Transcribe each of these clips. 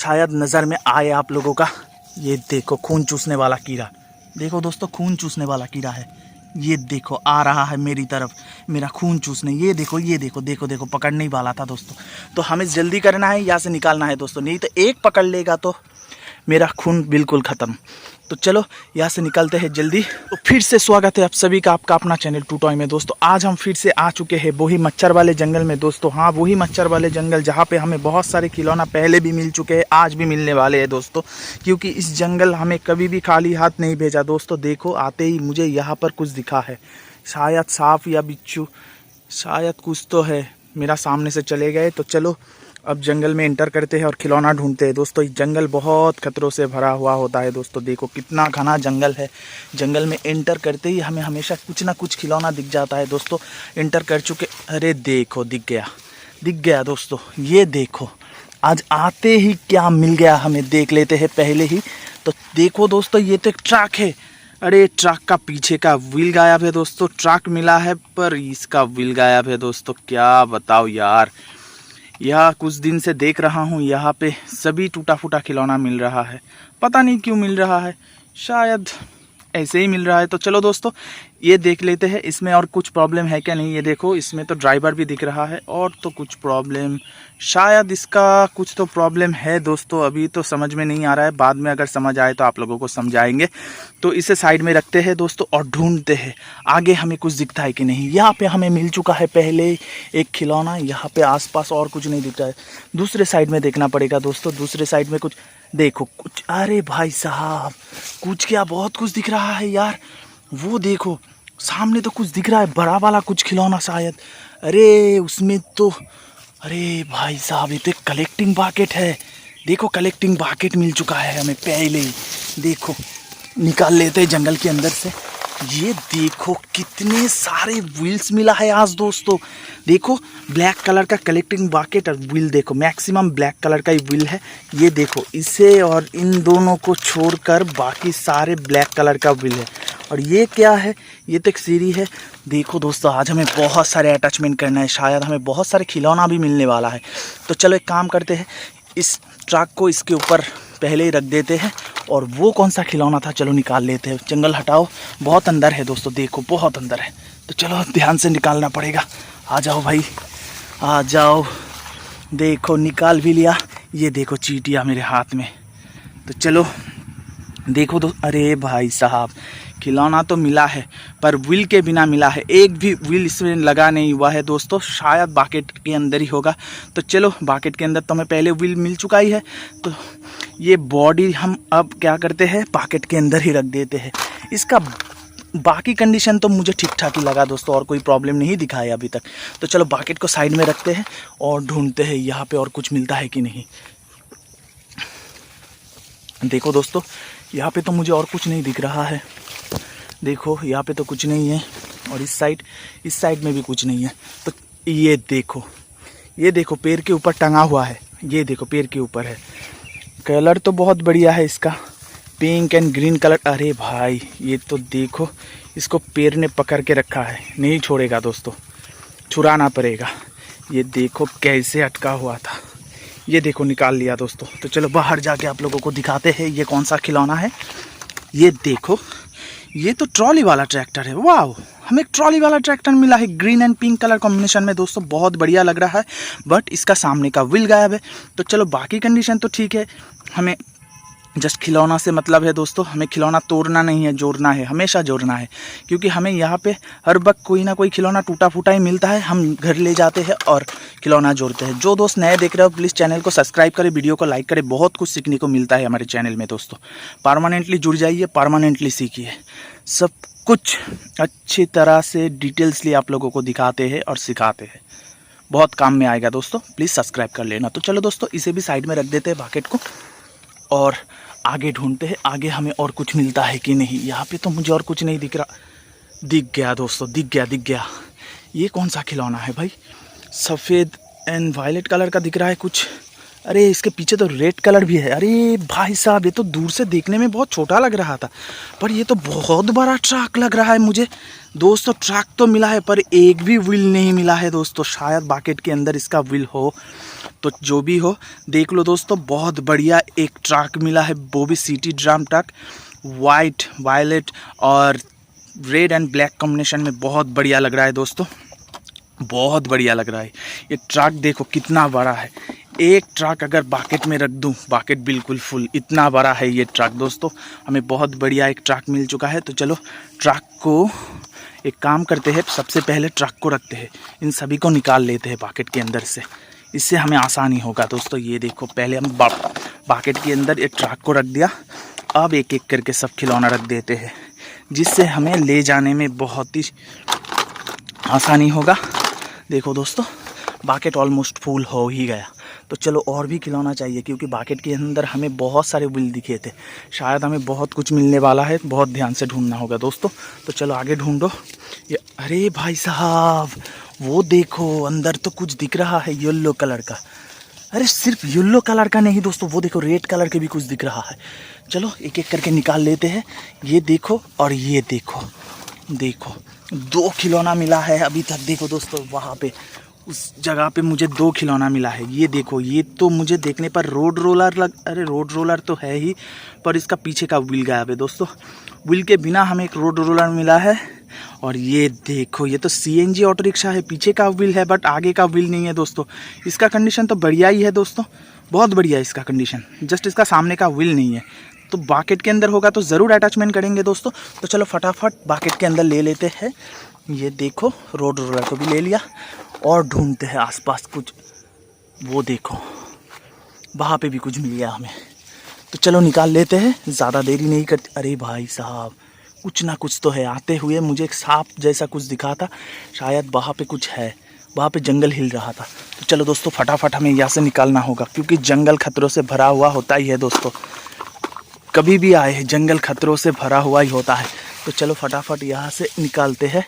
शायद नज़र में आए आप लोगों का। ये देखो खून चूसने वाला कीड़ा, देखो दोस्तों खून चूसने वाला कीड़ा है। ये देखो आ रहा है मेरी तरफ, मेरा खून चूसने। ये देखो ये देखो देखो देखो, पकड़ने ही वाला था दोस्तों। तो हमें जल्दी करना है, यहाँ से निकालना है दोस्तों, नहीं तो एक पकड़ लेगा तो मेरा खून बिल्कुल ख़त्म। तो चलो यहाँ से निकलते हैं जल्दी। तो फिर से स्वागत है आप सभी का आपका अपना चैनल टू टॉय में दोस्तों। आज हम फिर से आ चुके हैं वही मच्छर वाले जंगल में दोस्तों। हाँ, वही मच्छर वाले जंगल जहाँ पे हमें बहुत सारे खिलौना पहले भी मिल चुके हैं, आज भी मिलने वाले हैं दोस्तों। क्योंकि इस जंगल हमें कभी भी खाली हाथ नहीं भेजा दोस्तों। देखो आते ही मुझे यहाँ पर कुछ दिखा है, शायद सांप या बिच्छू, शायद कुछ तो है। मेरा सामने से चले गए। तो चलो अब जंगल में एंटर करते हैं और खिलौना ढूंढते हैं दोस्तों। इस जंगल बहुत खतरों से भरा हुआ होता है दोस्तों। देखो कितना घना जंगल है। जंगल में एंटर करते ही हमें हमेशा कुछ ना कुछ खिलौना दिख जाता है दोस्तों। एंटर कर चुके, अरे देखो दिख गया दोस्तों। ये देखो आज आते ही क्या मिल गया हमें, देख लेते हैं पहले ही। तो देखो दोस्तों ये तो एक ट्रक है। अरे ट्रक का पीछे का व्हील गायब है दोस्तों। ट्रक मिला है पर इसका व्हील गायब है दोस्तों। क्या बताओ यार, यह कुछ दिन से देख रहा हूँ यहाँ पे सभी टूटा फूटा खिलौना मिल रहा है। पता नहीं क्यों मिल रहा है, शायद ऐसे ही मिल रहा है। तो चलो दोस्तों ये देख लेते हैं इसमें और कुछ प्रॉब्लम है क्या नहीं। ये देखो इसमें तो ड्राइवर भी दिख रहा है और तो कुछ प्रॉब्लम, शायद इसका कुछ तो प्रॉब्लम है दोस्तों। अभी तो समझ में नहीं आ रहा है, बाद में अगर समझ आए तो आप लोगों को समझाएंगे। तो इसे साइड में रखते हैं दोस्तों और ढूंढते हैं आगे हमें कुछ दिखता है कि नहीं। यहाँ पे हमें मिल चुका है पहले एक खिलौना, यहाँ पे आसपास और कुछ नहीं दिख रहा है। दूसरे साइड में देखना पड़ेगा दोस्तों। दूसरे साइड में कुछ देखो, कुछ, अरे भाई साहब कुछ क्या, बहुत कुछ दिख रहा है यार। वो देखो सामने तो कुछ दिख रहा है, बड़ा वाला कुछ खिलौना शायद। अरे उसमें तो, अरे भाई साहब ये तो एक कलेक्टिंग बकेट है। देखो कलेक्टिंग बकेट मिल चुका है हमें पहले ही। देखो निकाल लेते हैं जंगल के अंदर से। ये देखो कितने सारे व्हील्स मिला है आज दोस्तों। देखो ब्लैक कलर का कलेक्टिंग बकेट और व्हील, देखो मैक्सिमम ब्लैक कलर का ही व्हील है। ये देखो इसे और इन दोनों को छोड़कर बाकी सारे ब्लैक कलर का व्हील है। और ये क्या है, ये तो एक सीढ़ी है। देखो दोस्तों आज हमें बहुत सारे अटैचमेंट करना है, शायद हमें बहुत सारे खिलौना भी मिलने वाला है। तो चलो एक काम करते हैं, इस ट्रक को इसके ऊपर पहले ही रख देते हैं और वो कौन सा खिलौना था चलो निकाल लेते हैं। जंगल हटाओ, बहुत अंदर है दोस्तों, देखो बहुत अंदर है। तो चलो ध्यान से निकालना पड़ेगा। आ जाओ भाई आ जाओ। देखो निकाल भी लिया। ये देखो चींटियाँ मेरे हाथ में। तो चलो देखो अरे भाई साहब खिलौना तो मिला है पर व्हील के बिना मिला है। एक भी व्हील इसमें लगा नहीं हुआ है दोस्तों, शायद बकेट के अंदर ही होगा। तो चलो बकेट के अंदर तो हमें पहले व्हील मिल चुका ही है। तो ये बॉडी हम अब क्या करते हैं, बकेट के अंदर ही रख देते हैं। इसका बाकी कंडीशन तो मुझे ठीक ठाक ही लगा दोस्तों, और कोई प्रॉब्लम नहीं दिखा है अभी तक। तो चलो बकेट को साइड में रखते हैं और ढूंढते हैं यहाँ पे और कुछ मिलता है कि नहीं। देखो दोस्तों यहाँ पे तो मुझे और कुछ नहीं दिख रहा है। देखो यहाँ पे तो कुछ नहीं है और इस साइड में भी कुछ नहीं है। तो ये देखो पेड़ के ऊपर टंगा हुआ है। ये देखो पेड़ के ऊपर है। कलर तो बहुत बढ़िया है इसका, पिंक एंड ग्रीन कलर। अरे भाई ये तो देखो इसको पेड़ ने पकड़ के रखा है, नहीं छोड़ेगा दोस्तों, छुड़ाना पड़ेगा। ये देखो कैसे अटका हुआ था। ये देखो निकाल लिया दोस्तों। तो चलो बाहर जाके आप लोगों को दिखाते हैं ये कौन सा खिलौना है। ये देखो ये तो ट्रॉली वाला ट्रैक्टर है। वाह, हमें एक ट्रॉली वाला ट्रैक्टर मिला है green and pink colour combination में दोस्तों, बहुत बढ़िया लग रहा है। बट इसका सामने का व्हील गायब है। तो चलो बाकी कंडीशन तो ठीक है। हमें जस्ट खिलौना से मतलब है दोस्तों, हमें खिलौना तोड़ना नहीं है, जोड़ना है, हमेशा जोड़ना है। क्योंकि हमें यहाँ पे हर वक्त कोई ना कोई खिलौना टूटा फूटा ही मिलता है, हम घर ले जाते हैं और खिलौना जोड़ते हैं। जो दोस्त नए देख रहे हो प्लीज़ चैनल को सब्सक्राइब करें, वीडियो को लाइक करें, बहुत कुछ सीखने को मिलता है हमारे चैनल में दोस्तों। परमानेंटली जुड़ जाइए, परमानेंटली सीखिए, सब कुछ अच्छी तरह से डिटेल्सली आप लोगों को दिखाते हैं और सिखाते हैं, बहुत काम में आएगा दोस्तों। प्लीज़ सब्सक्राइब कर लेना। तो चलो दोस्तों इसे भी साइड में रख देते हैं बकेट को और आगे ढूंढते हैं आगे हमें और कुछ मिलता है कि नहीं। यहाँ पे तो मुझे और कुछ नहीं दिख रहा। दिख गया दोस्तों, दिख गया। ये कौन सा खिलौना है भाई, सफ़ेद एंड वायलेट कलर का दिख रहा है कुछ। अरे इसके पीछे तो रेड कलर भी है। अरे भाई साहब ये तो दूर से देखने में बहुत छोटा लग रहा था, पर ये तो बहुत बड़ा ट्रक लग रहा है मुझे दोस्तों। ट्रक तो मिला है पर एक भी व्हील नहीं मिला है दोस्तों। शायद बकेट के अंदर इसका व्हील हो, तो जो भी हो देख लो दोस्तों, बहुत बढ़िया एक ट्रक मिला है, वो भी city drum truck, white violet और रेड एंड ब्लैक कॉम्बिनेशन में बहुत बढ़िया लग रहा है दोस्तों, बहुत बढ़िया लग रहा है। ये ट्रक देखो कितना बड़ा है, एक ट्रक अगर बाकेट में रख दूं, बाकेट बिल्कुल फुल, इतना बड़ा है ये ट्रक दोस्तों। हमें बहुत बढ़िया एक ट्रक मिल चुका है। तो चलो ट्रक को एक काम करते हैं, सबसे पहले ट्रक को रखते हैं, इन सभी को निकाल लेते हैं बाकेट के अंदर से, इससे हमें आसानी होगा दोस्तों। ये देखो पहले हम बाकेट के अंदर एक ट्रक को रख दिया, अब एक एक करके सब खिलौना रख देते हैं, जिससे हमें ले जाने में बहुत ही आसानी होगा। देखो दोस्तों बाकेट ऑलमोस्ट फुल हो ही गया। तो चलो और भी खिलौना चाहिए, क्योंकि बाकेट के अंदर हमें बहुत सारे बिल दिखे थे, शायद हमें बहुत कुछ मिलने वाला है, बहुत ध्यान से ढूंढना होगा दोस्तों। तो चलो आगे ढूंढो। ये अरे भाई साहब वो देखो अंदर तो कुछ दिख रहा है येलो कलर का। अरे सिर्फ येलो कलर का नहीं दोस्तों, वो देखो रेड कलर के भी कुछ दिख रहा है। चलो एक एक करके निकाल लेते हैं। ये देखो और ये देखो, देखो 2 खिलौना मिला है अभी तक। देखो दोस्तों वहाँ पे उस जगह पे मुझे 2 खिलौना मिला है। ये देखो, ये तो मुझे देखने पर रोड रोलर अरे रोड रोलर तो है ही, पर इसका पीछे का व्हील गायब है दोस्तों। व्हील के बिना हमें एक रोड रोलर मिला है। और ये देखो ये तो सीएनजी ऑटो रिक्शा है, पीछे का व्हील है बट आगे का व्हील नहीं है दोस्तों। इसका कंडीशन तो बढ़िया ही है दोस्तों, बहुत बढ़िया है इसका कंडीशन, जस्ट इसका सामने का व्हील नहीं है। तो बाकेट के अंदर होगा तो ज़रूर अटैचमेंट करेंगे दोस्तों। तो चलो फटाफट बाकेट के अंदर ले लेते हैं। ये देखो रोड रोलर को भी ले लिया, और ढूंढते हैं आसपास कुछ। वो देखो वहाँ पे भी कुछ मिल गया हमें, तो चलो निकाल लेते हैं, ज़्यादा देरी नहीं करते। अरे भाई साहब कुछ ना कुछ तो है, आते हुए मुझे एक सांप जैसा कुछ दिखा था, शायद वहाँ पे कुछ है, वहाँ पे जंगल हिल रहा था। तो चलो दोस्तों फटाफट हमें यहाँ से निकालना होगा, क्योंकि जंगल खतरों से भरा हुआ होता ही है दोस्तों, कभी भी आए जंगल खतरों से भरा हुआ ही होता है। तो चलो फटाफट यहाँ से निकालते हैं।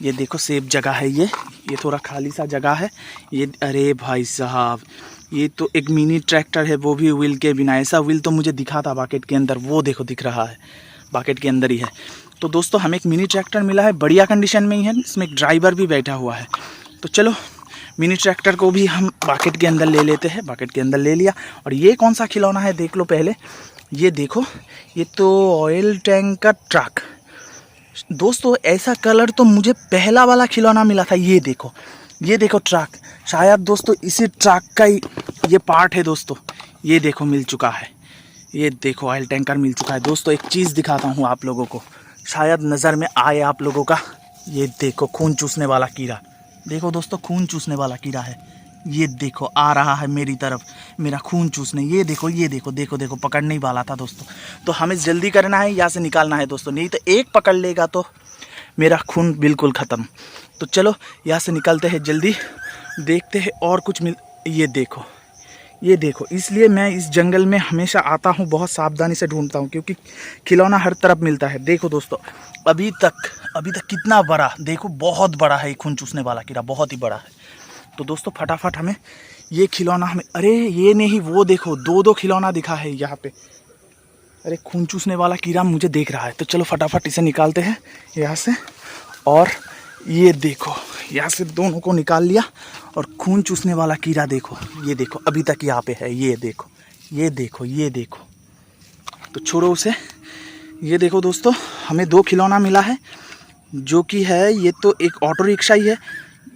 ये देखो सेफ जगह है, ये थोड़ा खाली सा जगह है ये। अरे भाई साहब ये तो एक मिनी ट्रैक्टर है, वो भी व्हील के बिना। ऐसा व्हील तो मुझे दिखा था बाकेट के अंदर, वो देखो दिख रहा है, बाकेट के अंदर ही है। तो दोस्तों हमें एक मिनी ट्रैक्टर मिला है, बढ़िया कंडीशन में ही है, इसमें एक ड्राइवर भी बैठा हुआ है। तो चलो मिनी ट्रैक्टर को भी हम बाकेट के अंदर ले लेते हैं। बाकेट के अंदर ले लिया। और ये कौन सा खिलौना है देख लो पहले, ये देखो, ये तो ऑयल टैंक का ट्रक दोस्तों। ऐसा कलर तो मुझे पहला वाला खिलौना मिला था। ये देखो ट्रक, शायद दोस्तों इसी ट्रक का ही ये पार्ट है दोस्तों। ये देखो मिल चुका है, ये देखो ऑयल टैंकर मिल चुका है दोस्तों। एक चीज़ दिखाता हूँ आप लोगों को, शायद नज़र में आए आप लोगों का। ये देखो खून चूसने वाला कीड़ा, देखो दोस्तों खून चूसने वाला कीड़ा है। ये देखो आ रहा है मेरी तरफ, मेरा खून चूसने। ये देखो देखो देखो पकड़ने ही वाला था दोस्तों। तो हमें जल्दी करना है, यहाँ से निकालना है दोस्तों, नहीं तो एक पकड़ लेगा तो मेरा खून बिल्कुल ख़त्म। तो चलो यहाँ से निकलते हैं जल्दी, देखते हैं और कुछ मिल। ये देखो इसलिए मैं इस जंगल में हमेशा आता हूँ, बहुत सावधानी से ढूंढता हूँ, क्योंकि खिलौना हर तरफ मिलता है। देखो दोस्तों अभी तक कितना बड़ा, देखो बहुत बड़ा है खून चूसने वाला कीड़ा, बहुत ही बड़ा है। तो दोस्तों फटाफट हमें ये खिलौना हमें, अरे ये नहीं, वो देखो 2 खिलौना दिखा है यहाँ पे। अरे खून चूसने वाला कीड़ा मुझे देख रहा है। तो चलो फटाफट इसे निकालते हैं यहाँ से। और ये देखो यहाँ से दोनों को निकाल लिया। और खून चूसने वाला कीड़ा देखो, ये देखो अभी तक यहाँ पे है। ये देखो तो छोड़ो उसे। ये देखो दोस्तों हमें 2 खिलौना मिला है, जो कि है, ये तो एक ऑटो रिक्शा ही है,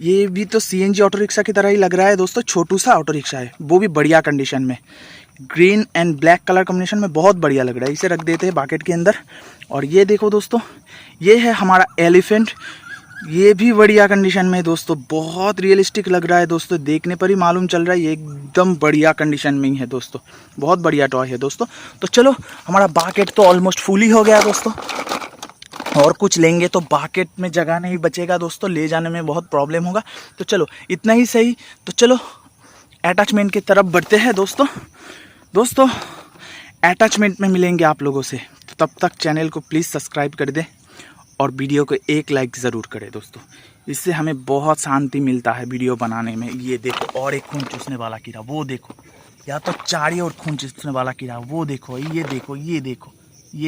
ये भी तो सीएनजी ऑटो रिक्शा की तरह ही लग रहा है दोस्तों। छोटू सा ऑटो रिक्शा है, वो भी बढ़िया कंडीशन में, green and black colour combination में, बहुत बढ़िया लग रहा है। इसे रख देते हैं बाकेट के अंदर। और ये देखो दोस्तों ये है हमारा एलिफेंट, ये भी बढ़िया कंडीशन में है दोस्तों, बहुत रियलिस्टिक लग रहा है दोस्तों, देखने पर ही मालूम चल रहा है ये एकदम बढ़िया कंडीशन में ही है दोस्तों, बहुत बढ़िया टॉय है दोस्तों। तो चलो हमारा बाकेट तो ऑलमोस्ट फुल ही हो गया दोस्तों, और कुछ लेंगे तो बाकेट में जगह नहीं बचेगा दोस्तों, ले जाने में बहुत प्रॉब्लम होगा। तो चलो इतना ही सही। तो चलो अटैचमेंट की तरफ बढ़ते हैं दोस्तों अटैचमेंट में मिलेंगे आप लोगों से। तो तब तक चैनल को प्लीज़ सब्सक्राइब कर दें और वीडियो को एक लाइक ज़रूर करें दोस्तों, इससे हमें बहुत शांति मिलता है वीडियो बनाने में। ये देखो और एक खून चूसने वाला कीड़ा, वो देखो, या तो 4 और खून चूसने वाला कीड़ा, वो देखो, ये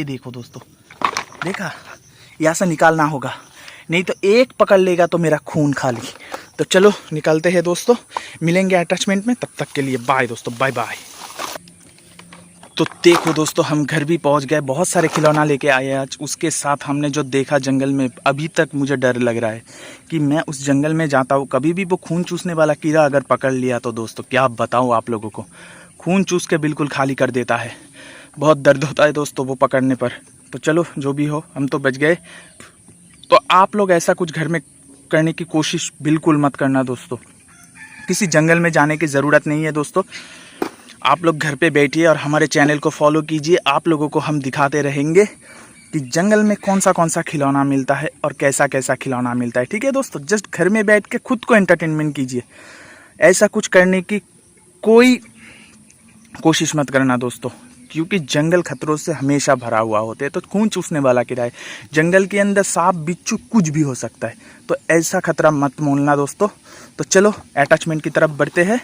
देखो दोस्तों, देखा, यहाँ से निकालना होगा, नहीं तो एक पकड़ लेगा तो मेरा खून खाली। तो चलो निकलते हैं दोस्तों, मिलेंगे अटैचमेंट में, तब तक के लिए बाय दोस्तों, बाय बाय। तो देखो दोस्तों, हम घर भी पहुंच गए, बहुत सारे खिलौना लेके आए आज। उसके साथ हमने जो देखा जंगल में, अभी तक मुझे डर लग रहा है कि मैं उस जंगल में जाता हूँ, कभी भी वो खून चूसने वाला कीड़ा अगर पकड़ लिया तो दोस्तों क्या बताऊँ आप लोगों को, खून चूस के बिल्कुल खाली कर देता है। बहुत दर्द होता है दोस्तों वो पकड़ने पर। तो चलो जो भी हो, हम तो बच गए। तो आप लोग ऐसा कुछ घर में करने की कोशिश बिल्कुल मत करना दोस्तों। किसी जंगल में जाने की ज़रूरत नहीं है दोस्तों। आप लोग घर पे बैठिए और हमारे चैनल को फॉलो कीजिए। आप लोगों को हम दिखाते रहेंगे कि जंगल में कौन सा खिलौना मिलता है और कैसा कैसा खिलौना मिलता है। ठीक है दोस्तों, जस्ट घर में बैठ के खुद को एंटरटेनमेंट कीजिए। ऐसा कुछ करने की कोई कोशिश मत करना दोस्तों, क्योंकि जंगल खतरों से हमेशा भरा हुआ होता है। तो खून चूसने वाला कीड़ा है, जंगल के अंदर सांप बिच्छू कुछ भी हो सकता है, तो ऐसा खतरा मत मोलना दोस्तों। तो चलो अटैचमेंट की तरफ बढ़ते हैं।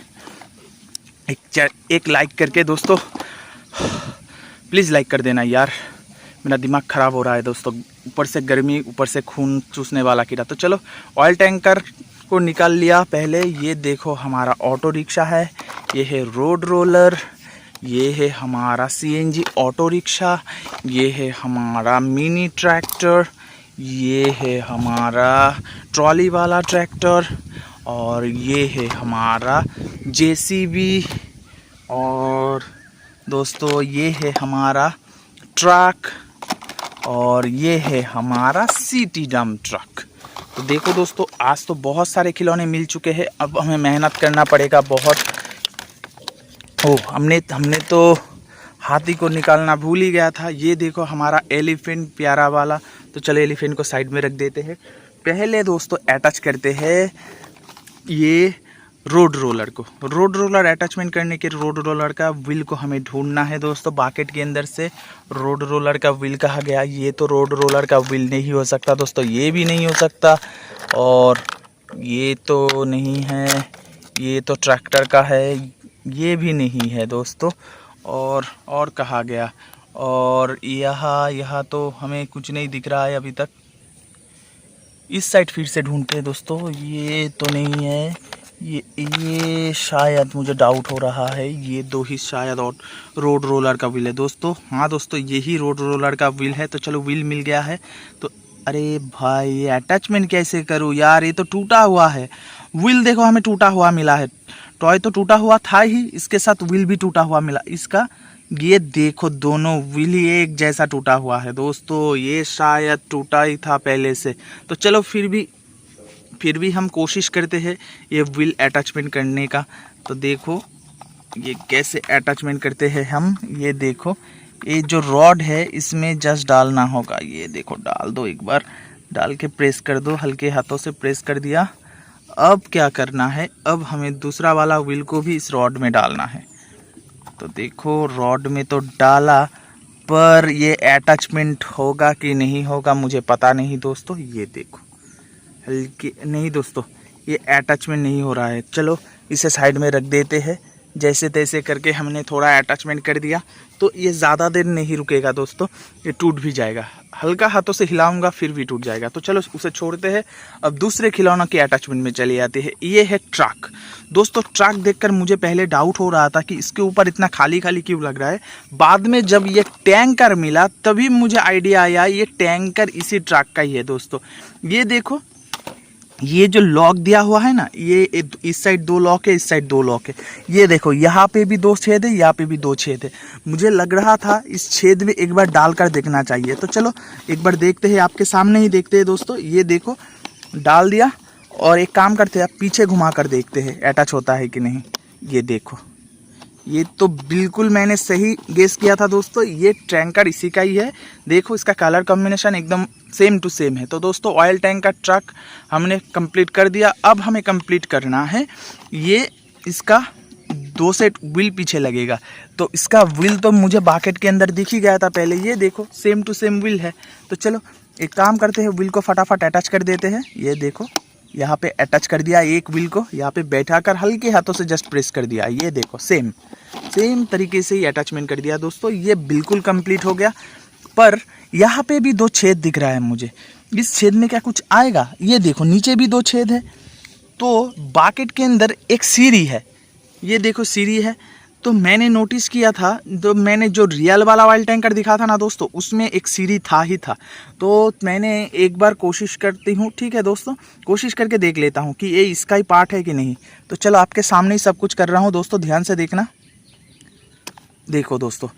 एक लाइक करके दोस्तों, प्लीज़ लाइक कर देना यार, मेरा दिमाग ख़राब हो रहा है दोस्तों। ऊपर से गर्मी, ऊपर से खून चूसने वाला कीड़ा। तो चलो ऑयल टैंकर को निकाल लिया पहले। ये देखो हमारा ऑटो रिक्शा है, ये है रोड रोलर, ये है हमारा सीएनजी ऑटो रिक्शा, ये है हमारा मिनी ट्रैक्टर, ये है हमारा ट्रॉली वाला ट्रैक्टर, और ये है हमारा जेसीबी, और दोस्तों ये है हमारा ट्रक, और ये है हमारा सिटी डंप ट्रक। तो देखो दोस्तों, आज तो बहुत सारे खिलौने मिल चुके हैं। अब हमें मेहनत करना पड़ेगा बहुत। हमने तो हाथी को निकालना भूल ही गया था। ये देखो हमारा एलिफेंट प्यारा वाला। तो चलो एलिफेंट को साइड में रख देते हैं। पहले दोस्तों अटैच करते हैं ये रोड रोलर को। रोड रोलर अटैचमेंट करने के रोड रोलर का व्हील को हमें ढूंढना है दोस्तों। बाकेट के अंदर से रोड रोलर का व्हील कहा गया, ये तो रोड रोलर का व्हील नहीं हो सकता दोस्तों, ये भी नहीं हो सकता, और ये तो नहीं है, ये तो ट्रैक्टर का है, ये भी नहीं है दोस्तों, और कहा गया, और यहाँ तो हमें कुछ नहीं दिख रहा है अभी तक। इस साइड फिर से ढूंढते हैं दोस्तों, ये तो नहीं है, ये शायद मुझे डाउट हो रहा है, ये दो ही शायद और रोड रोलर का व्हील है दोस्तों। हाँ दोस्तों, यही रोड रोलर का व्हील है। तो चलो व्हील मिल गया है। तो अरे भाई, ये अटैचमेंट कैसे करूँ यार, ये तो टूटा हुआ है। व्हील देखो हमें टूटा हुआ मिला है, टॉय तो टूटा हुआ था ही, इसके साथ व्हील भी टूटा हुआ मिला इसका। ये देखो दोनों व्हील ही एक जैसा टूटा हुआ है दोस्तों, ये शायद टूटा ही था पहले से। तो चलो फिर भी हम कोशिश करते हैं ये व्हील अटैचमेंट करने का। तो देखो ये कैसे अटैचमेंट करते हैं हम। ये देखो, ये जो रॉड है इसमें जस्ट डालना होगा। ये देखो, डाल दो, एक बार डाल के प्रेस कर दो, हल्के हाथों से प्रेस कर दिया। अब क्या करना है, अब हमें दूसरा वाला व्हील को भी इस रॉड में डालना है। तो देखो रॉड में तो डाला, पर ये अटैचमेंट होगा कि नहीं होगा मुझे पता नहीं दोस्तों। ये देखो हल्के नहीं दोस्तों, ये अटैचमेंट नहीं हो रहा है। चलो इसे साइड में रख देते हैं। जैसे तैसे करके हमने थोड़ा अटैचमेंट कर दिया, तो ये ज़्यादा देर नहीं रुकेगा दोस्तों, ये टूट भी जाएगा। हल्का हाथों से हिलाऊंगा फिर भी टूट जाएगा। तो चलो उसे छोड़ते हैं। अब दूसरे खिलौनों के अटैचमेंट में चले जाते हैं। ये है ट्रक दोस्तों। ट्रक देखकर मुझे पहले डाउट हो रहा था कि इसके ऊपर इतना खाली खाली क्यों लग रहा है। बाद में जब ये टैंकर मिला तभी मुझे आइडिया आया, ये टैंकर इसी ट्रक का ही है दोस्तों। ये देखो, ये जो लॉक दिया हुआ है ना, ये इस साइड 2 लॉक है, इस साइड 2 लॉक है। ये देखो यहाँ पे भी 2 छेद है, यहाँ पे भी 2 छेद है। मुझे लग रहा था इस छेद में एक बार डालकर देखना चाहिए। तो चलो एक बार देखते हैं, आपके सामने ही देखते हैं दोस्तों। ये देखो डाल दिया, और एक काम करते हैं, पीछे घुमा कर देखते हैं अटैच होता है कि नहीं। ये देखो, ये तो बिल्कुल मैंने सही गेस किया था दोस्तों, ये टैंकर इसी का ही है। देखो इसका कलर कॉम्बिनेशन एकदम सेम टू सेम है। तो दोस्तों ऑयल टैंक का ट्रक हमने कंप्लीट कर दिया। अब हमें कंप्लीट करना है ये, इसका 2 सेट व्हील पीछे लगेगा। तो इसका व्हील तो मुझे बाकेट के अंदर दिख ही गया था पहले। ये देखो सेम टू सेम व्हील है। तो चलो एक काम करते हैं, व्हील को फटाफट अटैच कर देते हैं। ये देखो यहाँ पे अटैच कर दिया एक व्हील को, यहाँ पे बैठा कर हल्के हाथों से जस्ट प्रेस कर दिया। ये देखो सेम तरीके से ही अटैचमेंट कर दिया दोस्तों। ये बिल्कुल कंप्लीट हो गया। पर यहाँ पे भी 2 छेद दिख रहा है मुझे। इस छेद में क्या कुछ आएगा? ये देखो नीचे भी 2 छेद है। तो बाकेट के अंदर एक सीढ़ी है, ये देखो सीढ़ी है। तो मैंने नोटिस किया था, तो मैंने जो रियल वाला ऑयल टैंकर दिखा था ना दोस्तों, उसमें एक सीढ़ी था ही था। तो मैंने एक बार कोशिश करती हूँ, ठीक है दोस्तों, कोशिश करके देख लेता हूँ कि ये इसका ही पार्ट है कि नहीं। तो चलो आपके सामने ही सब कुछ कर रहा हूँ दोस्तों, ध्यान से देखना। देखो दोस्तों,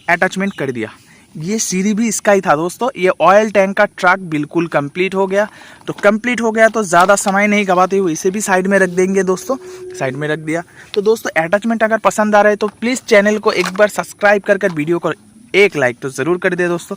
अटैचमेंट कर दिया, ये सीढ़ी भी इसका ही था दोस्तों। ये ऑयल टैंक का ट्रक बिल्कुल कंप्लीट हो गया। तो कंप्लीट हो गया तो ज़्यादा समय नहीं गवाते हुए इसे भी साइड में रख देंगे दोस्तों, साइड में रख दिया। तो दोस्तों अटैचमेंट अगर पसंद आ रहा है तो प्लीज़ चैनल को एक बार सब्सक्राइब कर वीडियो को एक लाइक तो ज़रूर कर दे दोस्तों।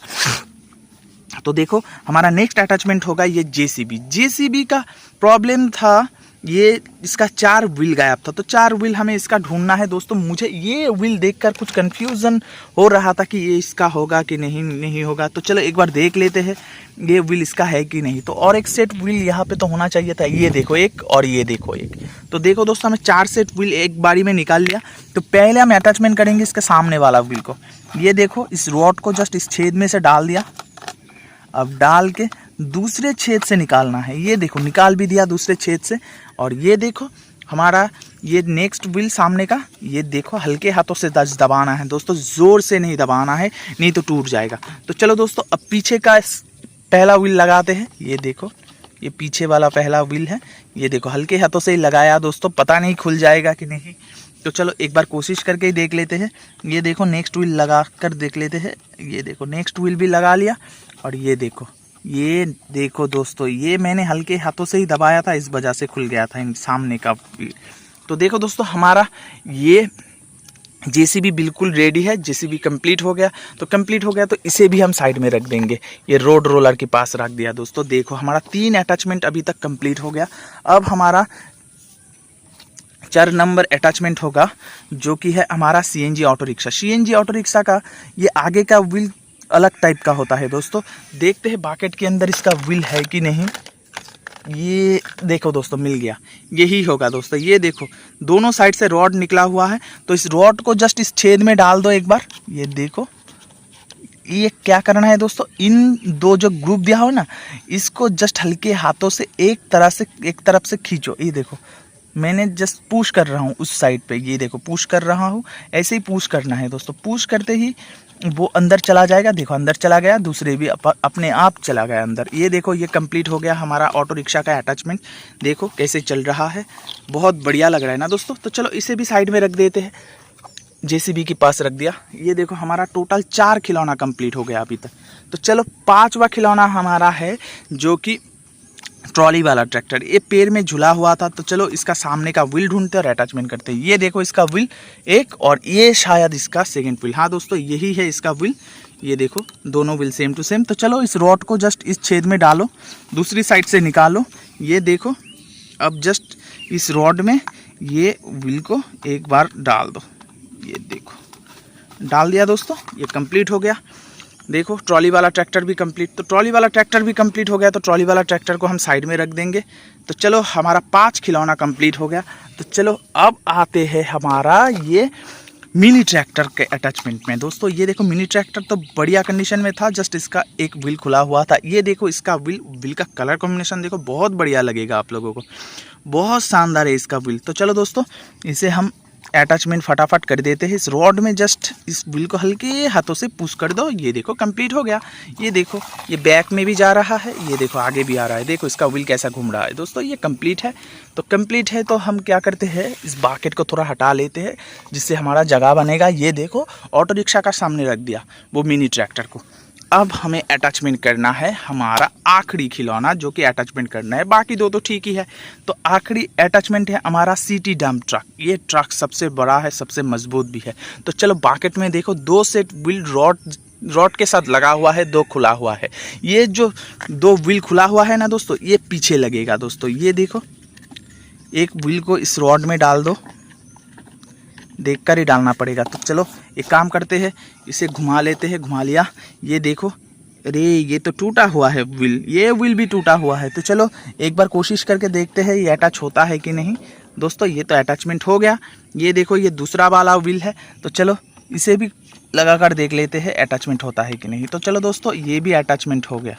तो देखो हमारा नेक्स्ट अटैचमेंट होगा ये जेसीबी का प्रॉब्लम था, ये इसका 4 व्हील गायब था। तो 4 व्हील हमें इसका ढूंढना है दोस्तों। मुझे ये व्हील देखकर कुछ कंफ्यूजन हो रहा था कि ये इसका होगा कि नहीं होगा। तो चलो एक बार देख लेते हैं ये व्हील इसका है कि नहीं। तो और एक सेट व्हील यहाँ पे तो होना चाहिए था, ये देखो एक और ये देखो एक। तो देखो दोस्तों हमें 4 सेट व्हील एक बारी में निकाल लिया। तो पहले हम अटैचमेंट करेंगे इसके सामने वाला व्हील को। ये देखो इस रॉड को जस्ट इस छेद में से डाल दिया। अब डाल के दूसरे छेद से निकालना है, ये देखो निकाल भी दिया दूसरे छेद से। और ये देखो हमारा ये नेक्स्ट व्हील सामने का, ये देखो हल्के हाथों से दबाना है दोस्तों, ज़ोर से नहीं दबाना है नहीं तो टूट जाएगा। तो चलो दोस्तों अब पीछे का पहला व्हील लगाते हैं। ये देखो ये पीछे वाला पहला व्हील है, ये देखो हल्के हाथों से ही लगाया दोस्तों, पता नहीं खुल जाएगा कि नहीं। तो चलो एक बार कोशिश करके ही देख लेते हैं। ये देखो नेक्स्ट व्हील लगा कर देख लेते हैं। ये देखो नेक्स्ट व्हील भी लगा लिया। और ये देखो दोस्तों, ये मैंने हल्के हाथों से ही दबाया था, इस वजह से खुल गया था इन सामने का व्हील। तो देखो दोस्तों हमारा ये जेसीबी बिल्कुल रेडी है, जेसीबी कंप्लीट हो गया। तो कंप्लीट हो गया तो इसे भी हम साइड में रख देंगे, ये रोड रोलर के पास रख दिया दोस्तों। देखो हमारा 3 अटैचमेंट अभी तक कंप्लीट हो गया। अब हमारा 4 नंबर अटैचमेंट होगा जो कि है हमारा CNG auto rickshaw. CNG auto rickshaw का ये आगे का व्हील अलग टाइप का होता है दोस्तों। देखते हैं बाकेट के अंदर इसका व्हील है कि नहीं। ये देखो दोस्तों मिल गया, यही होगा दोस्तों। ये देखो दोनों साइड से रॉड निकला हुआ है। तो इस रॉड को जस्ट इस छेद में डाल दो एक बार। ये देखो ये क्या करना है दोस्तों, इन दो जो ग्रुप दिया हो ना, इसको जस्ट हल्के हाथों से एक तरफ से खींचो। ये देखो मैंने जस्ट पुश कर रहा हूँ उस साइड पे, ये देखो पुश कर रहा हूँ, ऐसे ही पुश करना है दोस्तों। पुश करते ही वो अंदर चला जाएगा। देखो अंदर चला गया, दूसरे भी अपने आप चला गया अंदर। ये देखो ये कंप्लीट हो गया हमारा ऑटो रिक्शा का अटैचमेंट। देखो कैसे चल रहा है, बहुत बढ़िया लग रहा है ना दोस्तों। तो चलो इसे भी साइड में रख देते हैं, जेसीबी के पास रख दिया। ये देखो हमारा टोटल 4 खिलौना कंप्लीट हो गया अभी तक। तो चलो 5वां खिलौना हमारा है जो कि ट्रॉली वाला ट्रैक्टर। ये पैर में झुला हुआ था। तो चलो इसका सामने का व्हील ढूंढते और अटैचमेंट करते हैं। ये देखो इसका व्हील एक, और ये शायद इसका सेकंड व्हील। हाँ दोस्तों यही है इसका व्हील। ये देखो दोनों व्हील सेम टू सेम। तो चलो इस रॉड को जस्ट इस छेद में डालो, दूसरी साइड से निकालो। ये देखो अब जस्ट इस रॉड में ये व्हील को एक बार डाल दो। ये देखो डाल दिया दोस्तों, ये कंप्लीट हो गया। देखो ट्रॉली वाला ट्रैक्टर भी कंप्लीट। तो ट्रॉली वाला ट्रैक्टर भी कंप्लीट हो गया। तो ट्रॉली वाला ट्रैक्टर को हम साइड में रख देंगे। तो चलो हमारा 5 खिलौना कंप्लीट हो गया। तो चलो अब आते हैं हमारा ये मिनी ट्रैक्टर के अटैचमेंट में दोस्तों। ये देखो मिनी ट्रैक्टर तो बढ़िया कंडीशन में था, जस्ट इसका एक व्हील खुला हुआ था। ये देखो इसका व्हील का कलर कॉम्बिनेशन देखो, बहुत बढ़िया लगेगा आप लोगों को, बहुत शानदार है इसका व्हील। तो चलो दोस्तों इसे हम अटैचमेंट फटाफट कर देते हैं। इस रॉड में जस्ट इस व्हील को हल्के हाथों से पुश कर दो। ये देखो कंप्लीट हो गया। ये देखो ये बैक में भी जा रहा है, ये देखो आगे भी आ रहा है। देखो इसका व्हील कैसा घूम रहा है दोस्तों, ये कंप्लीट है। तो कंप्लीट है तो हम क्या करते हैं, इस बाकेट को थोड़ा हटा लेते हैं जिससे हमारा जगह बनेगा। ये देखो ऑटो रिक्शा का सामने रख दिया वो मिनी ट्रैक्टर को। अब हमें अटैचमेंट करना है हमारा आखिरी खिलौना जो कि अटैचमेंट करना है, बाकी 2 तो ठीक ही है। तो आखिरी अटैचमेंट है हमारा सिटी डंप ट्रक। ये ट्रक सबसे बड़ा है, सबसे मजबूत भी है। तो चलो बाकेट में देखो 2 सेट व्हील रॉड के साथ लगा हुआ है, 2 खुला हुआ है। ये जो 2 व्हील खुला हुआ है ना दोस्तों, ये पीछे लगेगा दोस्तों। ये देखो एक व्हील को इस रॉड में डाल दो, देखकर ही डालना पड़ेगा। तो चलो एक काम करते हैं, इसे घुमा लेते हैं। घुमा लिया, ये देखो अरे ये तो टूटा हुआ है व्हील, ये व्हील भी टूटा हुआ है। तो चलो एक बार कोशिश करके देखते हैं ये अटैच होता है कि नहीं दोस्तों। ये तो अटैचमेंट हो गया। ये देखो ये दूसरा वाला व्हील है। तो चलो इसे भी लगा कर देख लेते हैं अटैचमेंट होता है कि नहीं। तो चलो दोस्तों ये भी अटैचमेंट हो गया।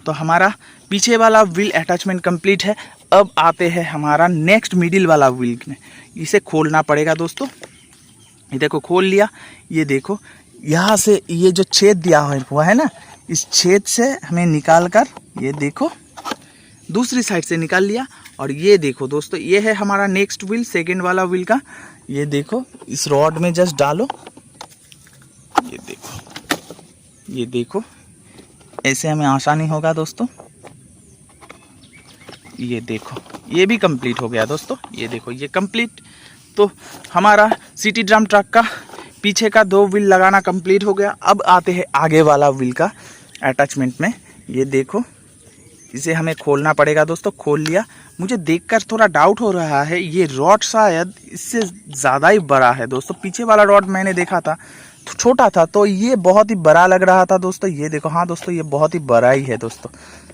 तो हमारा पीछे वाला व्हील अटैचमेंट कंप्लीट है। अब आते हैं हमारा नेक्स्ट मिडिल वाला व्हील में। इसे खोलना पड़ेगा दोस्तों। ये देखो खोल लिया। ये देखो यहाँ से ये जो छेद दिया हुआ है ना, इस छेद से हमें निकाल कर ये देखो दूसरी साइड से निकाल लिया। और ये देखो दोस्तों, ये है हमारा नेक्स्ट व्हील, सेकेंड वाला व्हील का। ये देखो इस रॉड में जस्ट डालो। ये देखो ऐसे हमें आसानी होगा दोस्तों। ये देखो ये भी कंप्लीट हो गया दोस्तों। ये देखो ये कंप्लीट। तो हमारा सिटी ड्रम ट्रक का पीछे का 2 व्हील लगाना कंप्लीट हो गया। अब आते हैं आगे वाला व्हील का अटैचमेंट में। ये देखो इसे हमें खोलना पड़ेगा दोस्तों। खोल लिया। मुझे देखकर थोड़ा डाउट हो रहा है, ये रॉड शायद इससे ज़्यादा ही बड़ा है दोस्तों। पीछे वाला रॉड मैंने देखा था तो छोटा था, तो ये बहुत ही बड़ा लग रहा था दोस्तों। ये देखो, हाँ दोस्तों ये बहुत ही बड़ा ही है दोस्तों।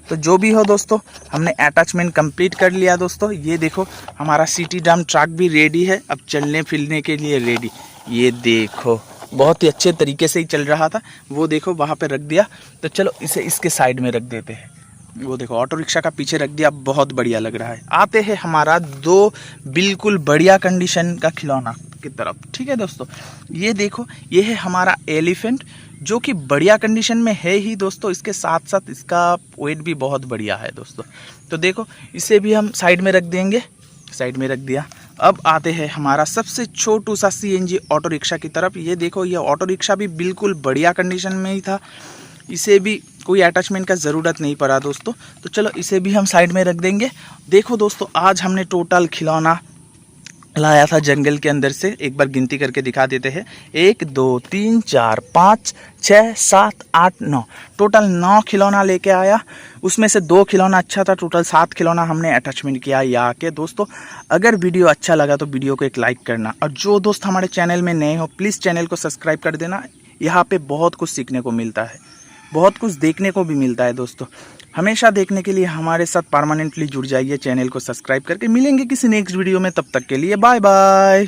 तो जो भी हो दोस्तों, हमने अटैचमेंट कंप्लीट कर लिया दोस्तों। ये देखो हमारा सिटी ड्रम ट्रक भी रेडी है, अब चलने फिरने के लिए रेडी। ये देखो बहुत ही अच्छे तरीके से ही चल रहा था। वो देखो वहाँ पे रख दिया। तो चलो इसे इसके साइड में रख देते हैं। वो देखो ऑटो रिक्शा का पीछे रख दिया, बहुत बढ़िया लग रहा है। आते हैं हमारा 2 बिल्कुल बढ़िया कंडीशन का खिलौना की तरफ। ठीक है दोस्तों, ये देखो ये है हमारा एलिफेंट, जो कि बढ़िया कंडीशन में है ही दोस्तों। इसके साथ साथ इसका वेट भी बहुत बढ़िया है दोस्तों। तो देखो इसे भी हम साइड में रख देंगे। साइड में रख दिया। अब आते हैं हमारा सबसे छोटू सा CNG ऑटो रिक्शा की तरफ। ये देखो ये ऑटो रिक्शा भी बिल्कुल बढ़िया कंडीशन में ही था। इसे भी कोई अटैचमेंट का ज़रूरत नहीं पड़ा दोस्तों। तो चलो इसे भी हम साइड में रख देंगे। देखो दोस्तों, आज हमने टोटल खिलौना लाया था जंगल के अंदर से। एक बार गिनती करके दिखा देते हैं। 1 2 3 4 5 6 7 8 9, टोटल 9 खिलौना लेके आया। उसमें से 2 खिलौना अच्छा था, टोटल 7 खिलौना हमने अटैचमेंट किया यहाँ के दोस्तों। अगर वीडियो अच्छा लगा तो वीडियो को एक लाइक करना, और जो दोस्त हमारे चैनल में नए हो प्लीज़ चैनल को सब्सक्राइब कर देना। यहाँ पे बहुत कुछ सीखने को मिलता है, बहुत कुछ देखने को भी मिलता है दोस्तों। हमेशा देखने के लिए हमारे साथ परमानेंटली जुड़ जाइए, चैनल को सब्सक्राइब करके। मिलेंगे किसी नेक्स्ट वीडियो में, तब तक के लिए बाय बाय।